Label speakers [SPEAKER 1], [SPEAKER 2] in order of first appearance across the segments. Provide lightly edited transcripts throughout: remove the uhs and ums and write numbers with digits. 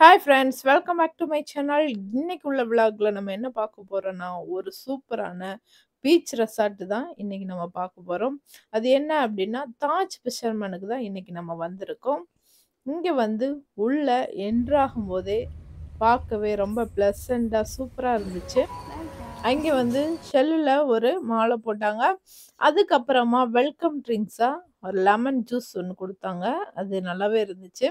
[SPEAKER 1] Hi friends, welcome back to my channel. இன்னைக்கு உள்ள விளாக்ல நம்ம என்ன பார்க்க போறோம்னா, ஒரு சூப்பரான பீச் ரெசார்ட் தான் இன்னைக்கு நம்ம பார்க்க போறோம். அது என்ன அப்படின்னா, தாஜ் ஃபிஷர்மேனுக்கு தான் இன்னைக்கு நம்ம வந்திருக்கோம். இங்க வந்து உள்ள என்டர் ஆகும்போதே பார்க்கவே ரொம்ப பிளசண்டா சூப்பரா இருந்துச்சு. அங்கே வந்து ஷெல்லுல ஒரு மாலை போட்டாங்க. அதுக்கப்புறமா வெல்கம் ட்ரிங்க்ஸா ஒரு லெமன் ஜூஸ் ஒண்ணு குடுத்தாங்க. அது நல்லாவே இருந்துச்சு.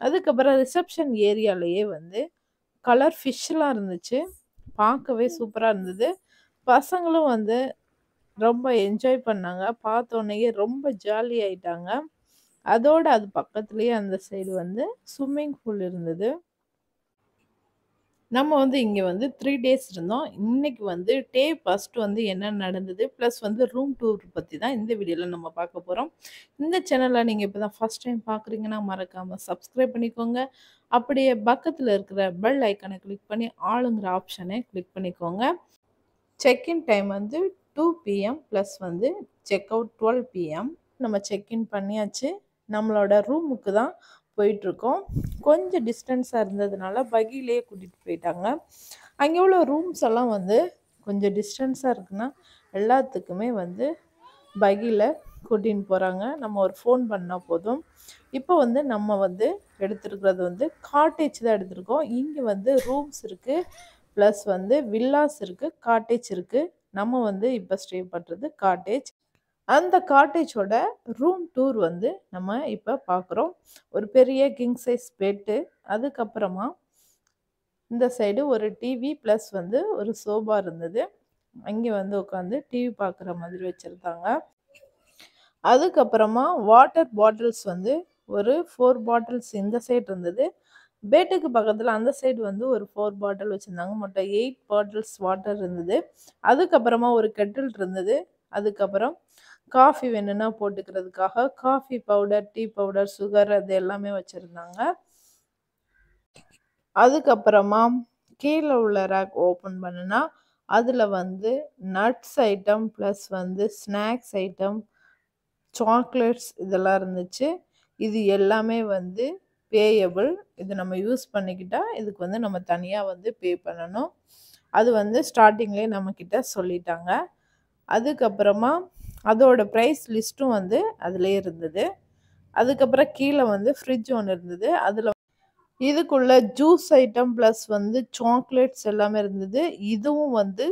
[SPEAKER 1] அதுக்கப்புறம் ரிசப்ஷன் ஏரியாலயே வந்து கலர் ஃபிஷ்லாம் இருந்துச்சு. பார்க்கவே சூப்பரா இருந்தது. பசங்களும் வந்து ரொம்ப என்ஜாய் பண்ணாங்க. பார்த்தோனயே ரொம்ப ஜாலி ஆயிட்டாங்க. அதோட அது பக்கத்திலேயே அந்த சைடு வந்து ஸ்விம்மிங் பூல் இருந்தது. நம்ம வந்து இங்க வந்து 3 டேஸ் இருந்தோம். இன்னைக்கு வந்து டே ஃபர்ஸ்ட் வந்து என்ன நடந்தது, பிளஸ் வந்து ரூம் டூர் பத்தி தான் இந்த வீடியோல நம்ம பார்க்க போறோம். இந்த சேனல நீங்க இப்ப தான் ஃபர்ஸ்ட் டைம் பார்க்குறீங்கன்னா, மறக்காம சப்ஸ்கிரைப் பண்ணிக்கோங்க. அப்படியே பக்கத்துல இருக்கிற பெல் ஐகானை கிளிக் பண்ணி ஆளுங்கிற ஆப்ஷனை கிளிக் பண்ணிக்கோங்க. செக்இன் டைம் வந்து 2 பிஎம் பிளஸ் வந்து செக் அவுட் 12 பிஎம். நம்ம செக்இன் பண்ணியாச்சு. நம்மளோட ரூமுக்கு தான் போயிட்டுருக்கோம். கொஞ்சம் டிஸ்டன்ஸாக இருந்ததுனால பகிலேயே கூட்டிகிட்டு போயிட்டாங்க. அங்கே உள்ள ரூம்ஸ் எல்லாம் வந்து கொஞ்சம் டிஸ்டன்ஸாக இருக்குன்னா எல்லாத்துக்குமே வந்து பகியில் கூட்டின்னு போகிறாங்க. நம்ம ஒரு ஃபோன் பண்ணால் போதும். இப்போ வந்து நம்ம வந்து எடுத்துருக்கிறது வந்து காட்டேஜ் தான் எடுத்திருக்கோம். இங்கே வந்து ரூம்ஸ் இருக்குது, ப்ளஸ் வந்து வில்லாஸ் இருக்குது, காட்டேஜ் இருக்குது. நம்ம வந்து இப்போ ஸ்டே பண்ணுறது காட்டேஜ். அந்த காட்டேஜோட ரூம் டூர் வந்து நம்ம இப்போ பார்க்குறோம். ஒரு பெரிய கிங் சைஸ் பெட்டு, அதுக்கப்புறமா இந்த சைடு ஒரு டிவி ப்ளஸ் வந்து ஒரு சோபா இருந்தது. அங்கே வந்து உட்காந்து டிவி பார்க்குற மாதிரி வச்சுருந்தாங்க. அதுக்கப்புறமா வாட்டர் பாட்டில்ஸ் வந்து ஒரு 4 பாட்டில்ஸ் இந்த சைடு இருந்தது. பெட்டுக்கு பக்கத்தில் அந்த சைடு வந்து ஒரு 4 பாட்டில் வச்சுருந்தாங்க. மொத்தம் 8 பாட்டில்ஸ் வாட்டர் இருந்தது. அதுக்கப்புறமா ஒரு கெட்டில் இருந்தது. அதுக்கப்புறம் காஃபி வேணும்னா போட்டுக்கிறதுக்காக coffee powder, tea powder, sugar அது எல்லாமே வச்சுருந்தாங்க. அதுக்கப்புறமா கீழே உள்ள ரேக் ஓப்பன் பண்ணுனா அதில் வந்து நட்ஸ் ஐட்டம் ப்ளஸ் வந்து ஸ்நாக்ஸ் ஐட்டம், சாக்லேட்ஸ் இதெல்லாம் இருந்துச்சு. இது எல்லாமே வந்து பேயபிள். இது நம்ம யூஸ் பண்ணிக்கிட்டா இதுக்கு வந்து நம்ம தனியாக வந்து பே பண்ணணும். அது வந்து ஸ்டார்டிங்லேயே நம்மக்கிட்ட சொல்லிட்டாங்க. அதுக்கப்புறமா அதோட ப்ரைஸ் லிஸ்ட்டும் வந்து அதிலே இருந்தது. அதுக்கப்புறம் கீழே வந்து ஃப்ரிட்ஜ் ஒன்று இருந்தது. அதில் இதுக்குள்ள ஜூஸ் ஐட்டம் ப்ளஸ் வந்து சாக்லேட்ஸ் எல்லாமே இருந்தது. இதுவும் வந்து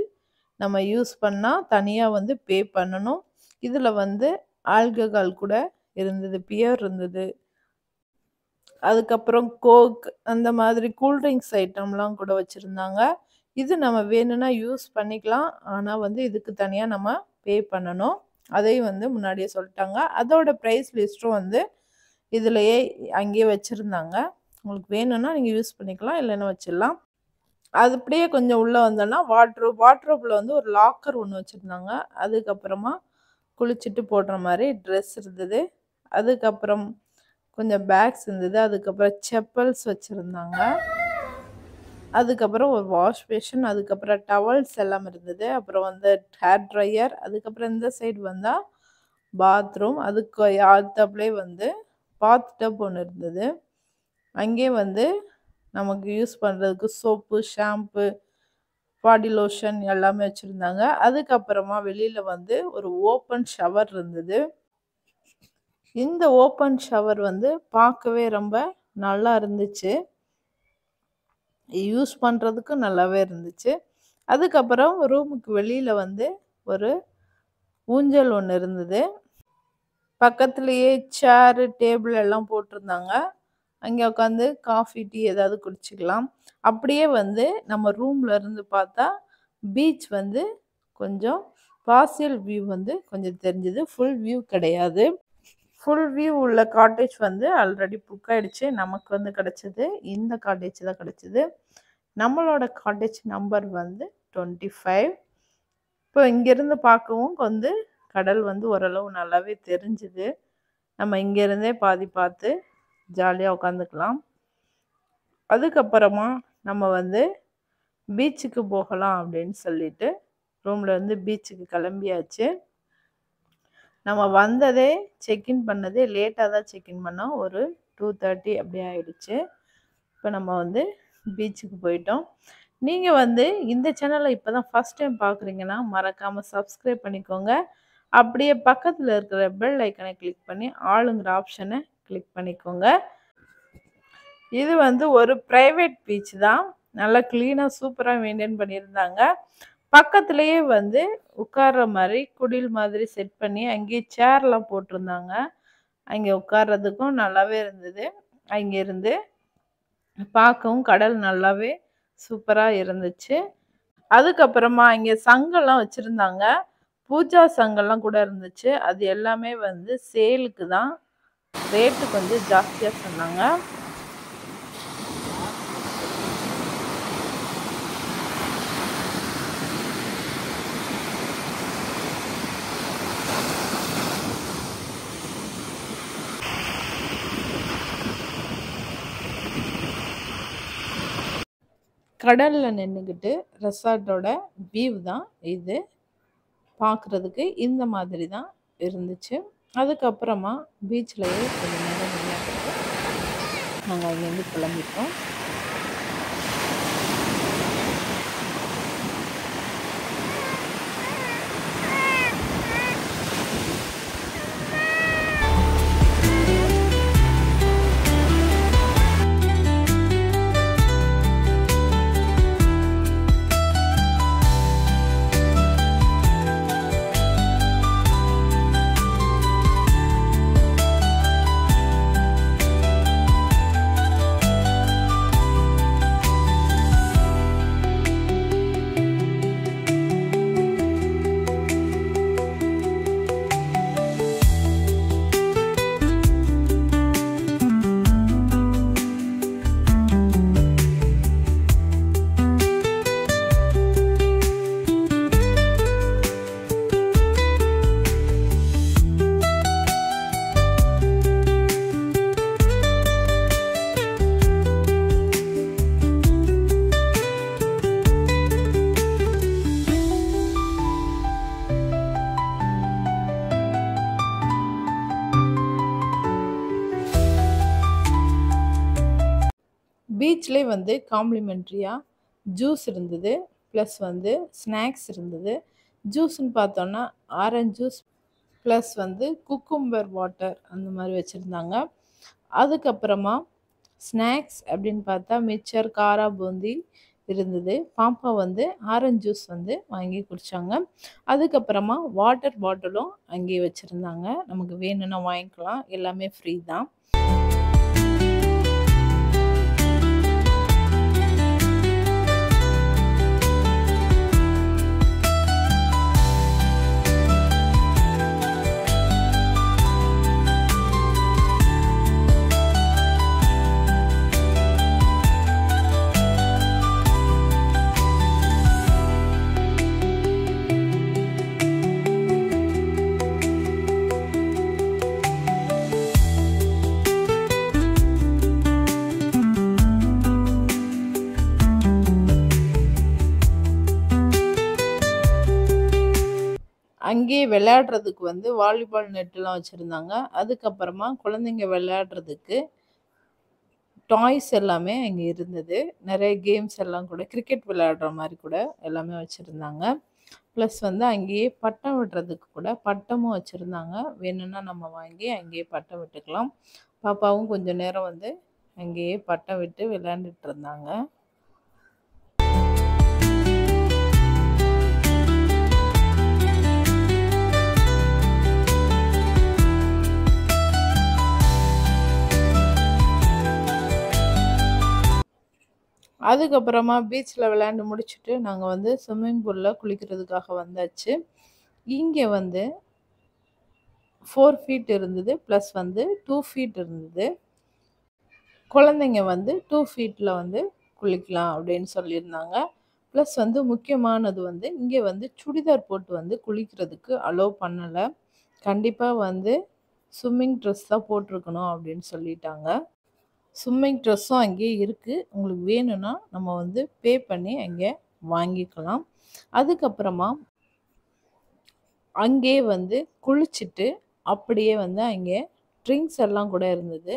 [SPEAKER 1] நம்ம யூஸ் பண்ணால் தனியாக வந்து பே பண்ணணும். இதில் வந்து ஆல்கஹால் கூட இருந்தது, பியர் இருந்தது. அதுக்கப்புறம் கோக் அந்த மாதிரி கூல்ட்ரிங்க்ஸ் ஐட்டம்லாம் கூட வச்சுருந்தாங்க. இது நம்ம வேணும்னா யூஸ் பண்ணிக்கலாம். ஆனால் வந்து இதுக்கு தனியாக நம்ம பே பண்ணணும். அதையும் வந்து முன்னாடியே சொல்லிட்டாங்க. அதோட ப்ரைஸ் லிஸ்ட்டும் வந்து இதிலையே அங்கேயே வச்சுருந்தாங்க. உங்களுக்கு வேணும்னா நீங்கள் யூஸ் பண்ணிக்கலாம், இல்லைன்னா வச்சிடலாம். அது அப்படியே கொஞ்சம் உள்ளே வந்தோன்னா வாட்ரோப்பில் வந்து ஒரு லாக்கர் ஒன்று வச்சுருந்தாங்க. அதுக்கப்புறமா குளிச்சுட்டு போடுற மாதிரி ட்ரெஸ் இருந்தது. அதுக்கப்புறம் கொஞ்சம் பேக்ஸ் இருந்தது. அதுக்கப்புறம் செப்பல்ஸ் வச்சுருந்தாங்க. அதுக்கப்புறம் ஒரு வாஷ் பேஷன், அதுக்கப்புறம் டவல்ஸ் எல்லாம் இருந்தது. அப்புறம் வந்து ஹேர் ட்ரையர். அதுக்கப்புறம் இந்த சைடு வந்தால் பாத்ரூம். அதுக்கு அடுத்தாப்புலே வந்து பாத் டப் ஒன்று இருந்தது. அங்கே வந்து நமக்கு யூஸ் பண்ணுறதுக்கு சோப்பு, ஷாம்பு, பாடி லோஷன் எல்லாமே வச்சுருந்தாங்க. அதுக்கப்புறமா வெளியில் வந்து ஒரு ஓப்பன் ஷவர் இருந்தது. இந்த ஓப்பன் ஷவர் வந்து பார்க்கவே ரொம்ப நல்லா இருந்துச்சு. யூஸ் பண்ணுறதுக்கு நல்லாவே இருந்துச்சு. அதுக்கப்புறம் ரூமுக்கு வெளியில் வந்து ஒரு ஊஞ்சல் ஒன்று இருந்தது. பக்கத்துலேயே சேரு, டேபிள் எல்லாம் போட்டிருந்தாங்க. அங்கே உட்காந்து காஃபி, டீ ஏதாவது குடிச்சிக்கலாம். அப்படியே வந்து நம்ம ரூமில் இருந்து பார்த்தா பீச் வந்து கொஞ்சம் பார்சியல் வியூ வந்து கொஞ்சம் தெரிஞ்சுது. ஃபுல் வியூ கிடையாது. ஃபுல் வியூ உள்ள காட்டேஜ் வந்து ஆல்ரெடி புக் ஆகிடுச்சு. நமக்கு வந்து கிடச்சிது இந்த காட்டேஜ் தான் கிடச்சிது. நம்மளோட காட்டேஜ் நம்பர் வந்து 25. இப்போ இங்கேருந்து பார்க்கவும் வந்து கடல் வந்து ஓரளவு நல்லாவே தெரிஞ்சுது. நம்ம இங்கேருந்தே பாதி பார்த்து ஜாலியாக உட்காந்துக்கலாம். அதுக்கப்புறமா நம்ம வந்து பீச்சுக்கு போகலாம் அப்படின்னு சொல்லிட்டு ரூமில் வந்து பீச்சுக்கு கிளம்பியாச்சு. நம்ம வந்ததே செக்இன் பண்ணதே லேட்டாக தான் செக்இன் பண்ணோம். ஒரு 2:30 அப்படி ஆயிடுச்சு. இப்போ நம்ம வந்து பீச்சுக்கு போயிட்டோம். நீங்கள் வந்து இந்த சேனலை இப்போ தான் ஃபஸ்ட் டைம் பார்க்குறீங்கன்னா மறக்காமல் சப்ஸ்கிரைப் பண்ணிக்கோங்க. அப்படியே பக்கத்தில் இருக்கிற பெல் ஐக்கனை கிளிக் பண்ணி ஆளுங்கிற ஆப்ஷனை கிளிக் பண்ணிக்கோங்க. இது வந்து ஒரு ப்ரைவேட் பீச் தான். நல்லா க்ளீனாக சூப்பராக மெயின்டைன் பண்ணியிருந்தாங்க. பக்கத்துலேயே வந்து உட்கார்ற மாதிரி குடில் மாதிரி செட் பண்ணி அங்கேயே சேர்லாம் போட்டிருந்தாங்க. அங்கே உட்கார்றதுக்கும் நல்லாவே இருந்தது. அங்கே இருந்து பார்க்கவும் கடல் நல்லாவே சூப்பராக இருந்துச்சு. அதுக்கப்புறமா இங்கே சங்கெல்லாம் வச்சுருந்தாங்க. பூஜா சங்கெல்லாம் கூட இருந்துச்சு. அது எல்லாமே வந்து சேலுக்கு தான். ரேட்டு கொஞ்சம் ஜாஸ்தியாக சொன்னாங்க. கடலில் நின்றுக்கிட்டு ரெசார்ட்டோட வியூ தான் இது. பார்க்குறதுக்கு இந்த மாதிரி தான் இருந்துச்சு. அதுக்கப்புறமா பீச்லேயே கொஞ்சம் நேரம் விளையாண்டுட்டு நாங்கள் அங்கேருந்து கிளம்பிட்டோம். பீச்லேயே வந்து காம்ப்ளிமெண்ட்ரியாக ஜூஸ் இருந்தது, ப்ளஸ் வந்து ஸ்நாக்ஸ் இருந்தது. ஜூஸ்ன்னு பார்த்தோன்னா ஆரஞ்ச் ஜூஸ் ப்ளஸ் வந்து குக்கும்பர் வாட்டர் அந்த மாதிரி வச்சுருந்தாங்க. அதுக்கப்புறமா ஸ்நாக்ஸ் அப்படின்னு பார்த்தா மிச்சர், காரா பூந்தி இருந்தது. பாப்பா வந்து ஆரஞ்ச் ஜூஸ் வந்து வாங்கி குடித்தாங்க. அதுக்கப்புறமா வாட்டர் பாட்டிலும் அங்கேயே வச்சுருந்தாங்க. நமக்கு வேணும்னா வாங்கிக்கலாம், எல்லாமே ஃப்ரீ தான். அங்கேயே விளையாடுறதுக்கு வந்து வாலிபால் நெட்டுலாம் வச்சுருந்தாங்க. அதுக்கப்புறமா குழந்தைங்க விளையாடுறதுக்கு டாய்ஸ் எல்லாமே அங்கே இருந்தது. நிறைய கேம்ஸ் எல்லாம் கூட கிரிக்கெட் விளையாடுற மாதிரி கூட எல்லாமே வச்சுருந்தாங்க. ப்ளஸ் வந்து அங்கேயே பட்டம் விடுறதுக்கு கூட பட்டமும் வச்சுருந்தாங்க. வேணும்னா நம்ம வாங்கி அங்கேயே பட்டம் விட்டுக்கலாம். பாப்பாவும் கொஞ்சம் நேரம் வந்து அங்கேயே பட்டம் விட்டு விளையாண்டுட்டு இருந்தாங்க. அதுக்கப்புறமா பீச்சில் விளையாண்டு முடிச்சுட்டு நாங்கள் வந்து ஸ்விம்மிங் பூலில் குளிக்கிறதுக்காக வந்தாச்சு. இங்கே வந்து 4 ஃபீட் இருந்தது, ப்ளஸ் வந்து 2 ஃபீட் இருந்தது. குழந்தைங்க வந்து 2 ஃபீட்டில் வந்து குளிக்கலாம் அப்படின்னு சொல்லியிருந்தாங்க. ப்ளஸ் வந்து முக்கியமானது வந்து இங்கே வந்து சுடிதார் போட்டு வந்து குளிக்கிறதுக்கு அலோவ் பண்ணலை. கண்டிப்பாக வந்து ஸ்விம்மிங் ட்ரெஸ் தான் போட்டிருக்கணும் அப்படின்னு சொல்லிட்டாங்க. ஸ்விம்மிங் ட்ரெஸ்ஸும் அங்கேயே இருக்குது. உங்களுக்கு வேணும்னா நம்ம வந்து பே பண்ணி அங்கே வாங்கிக்கலாம். அதுக்கப்புறமா அங்கேயே வந்து குளிச்சுட்டு அப்படியே வந்து அங்கே ட்ரிங்க்ஸ் எல்லாம் கூட இருந்தது.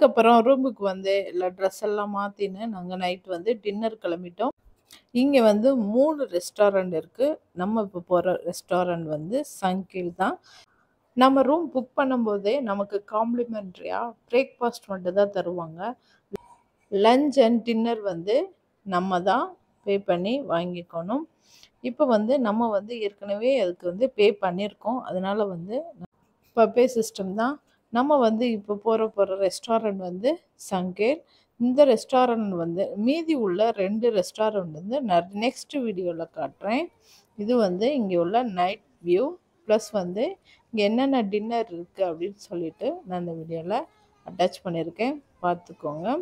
[SPEAKER 1] அதுக்கப்புறம் ரூமுக்கு வந்து எல்லா ட்ரெஸ் எல்லாம் மாற்றின்னு நாங்கள் நைட் வந்து டின்னர் கிளம்பிட்டோம். இங்கே வந்து 3 ரெஸ்டாரண்ட் இருக்குது. நம்ம இப்போ போகிற ரெஸ்டாரண்ட் வந்து சங்கில் தான். நம்ம ரூம் புக் பண்ணும்போதே நமக்கு காம்ப்ளிமெண்ட்ரியாக பிரேக்ஃபாஸ்ட் மட்டும் தான் தருவாங்க. லஞ்ச் அண்ட் டின்னர் வந்து நம்ம தான் பே பண்ணி வாங்கிக்கணும். இப்போ வந்து நம்ம வந்து ஏற்கனவே அதுக்கு வந்து பே பண்ணியிருக்கோம். அதனால் வந்து பஃபே சிஸ்டம் தான். நம்ம வந்து இப்போ போகிற ரெஸ்டாரண்ட் வந்து சங்கேல். இந்த ரெஸ்டாரண்ட் வந்து மீதி உள்ள 2 ரெஸ்டாரண்ட் வந்து நெக்ஸ்ட் வீடியோவில் காட்டுறேன். இது வந்து இங்கே உள்ள நைட் வியூ ப்ளஸ் வந்து இங்கே என்னென்ன டின்னர் இருக்குது அப்படின்னு சொல்லிட்டு நான் இந்த வீடியோவில் அட்டாச் பண்ணியிருக்கேன், பார்த்துக்கோங்க.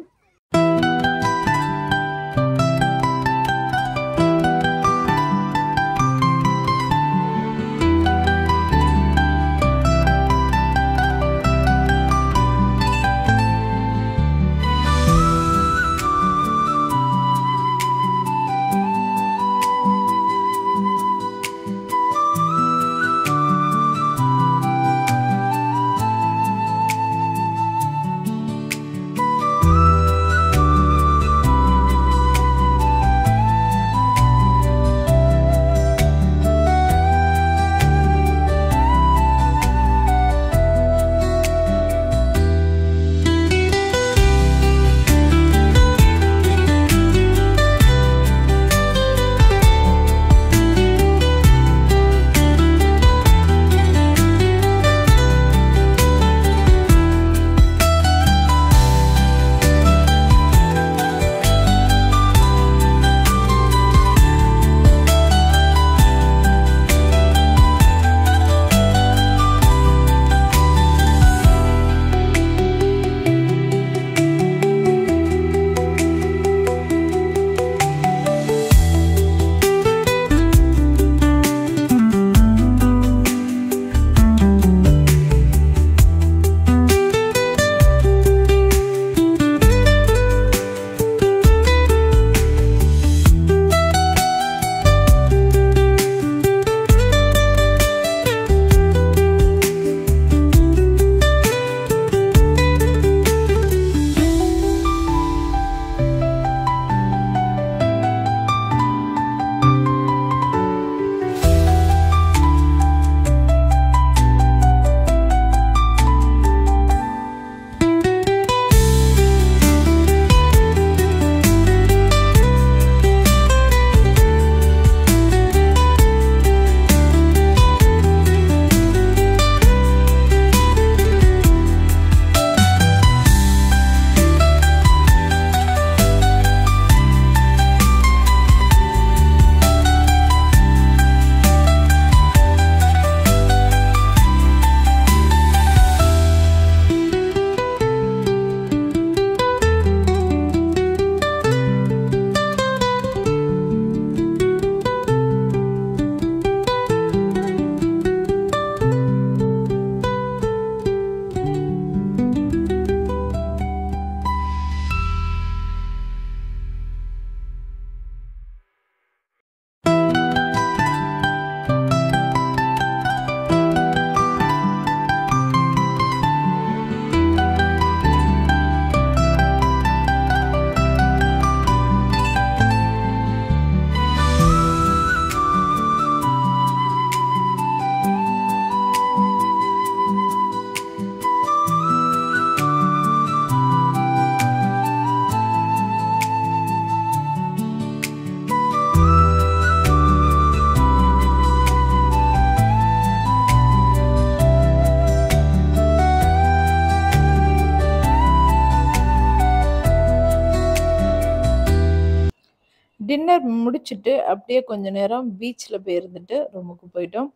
[SPEAKER 1] டின்னர் முடிச்சுட்டு அப்படியே கொஞ்ச நேரம் பீச்சில் போய் இருந்துட்டு ரூமுக்கு போயிட்டோம்.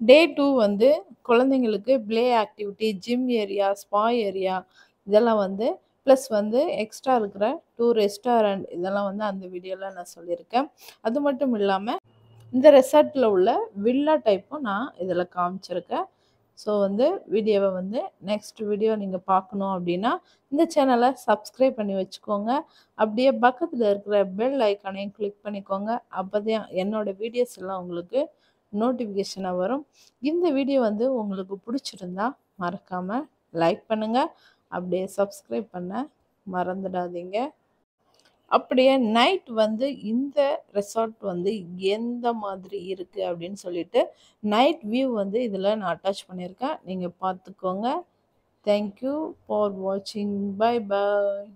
[SPEAKER 1] டே 2 வந்து குழந்தைங்களுக்கு play activity, gym area, spa area இதெல்லாம் வந்து ப்ளஸ் வந்து எக்ஸ்ட்ரா இருக்கிற 2 ரெஸ்டாரண்ட் இதெல்லாம் வந்து அந்த வீடியோவில் நான் சொல்லியிருக்கேன். அது மட்டும் இல்லாமல் இந்த ரெசார்ட்டில் உள்ள வில்லா டைப்பும் நான் இதில் காமிச்சிருக்கேன். ஸோ வந்து வீடியோவை வந்து நெக்ஸ்ட் வீடியோ நீங்கள் பார்க்கணும் அப்படின்னா இந்த சேனலை சப்ஸ்கிரைப் பண்ணி வச்சுக்கோங்க. அப்படியே பக்கத்தில் இருக்கிற பெல் ஐக்கானையும் கிளிக் பண்ணிக்கோங்க. அப்போ தான் என்னோடய வீடியோஸ் எல்லாம் உங்களுக்கு நோட்டிஃபிகேஷனாக வரும். இந்த வீடியோ வந்து உங்களுக்கு பிடிச்சிருந்தா மறக்காமல் லைக் பண்ணுங்கள். அப்படியே சப்ஸ்கிரைப் பண்ண மறந்துடாதீங்க. அப்படியே நைட் வந்து இந்த ரெசார்ட் வந்து எந்த மாதிரி இருக்கு அப்படின்னு சொல்லிட்டு நைட் வியூ வந்து இதில் நான் அட்டாச் பண்ணியிருக்கேன். நீங்கள் பார்த்துக்கோங்க. தேங்க்யூ ஃபார் வாட்சிங். Bye bye.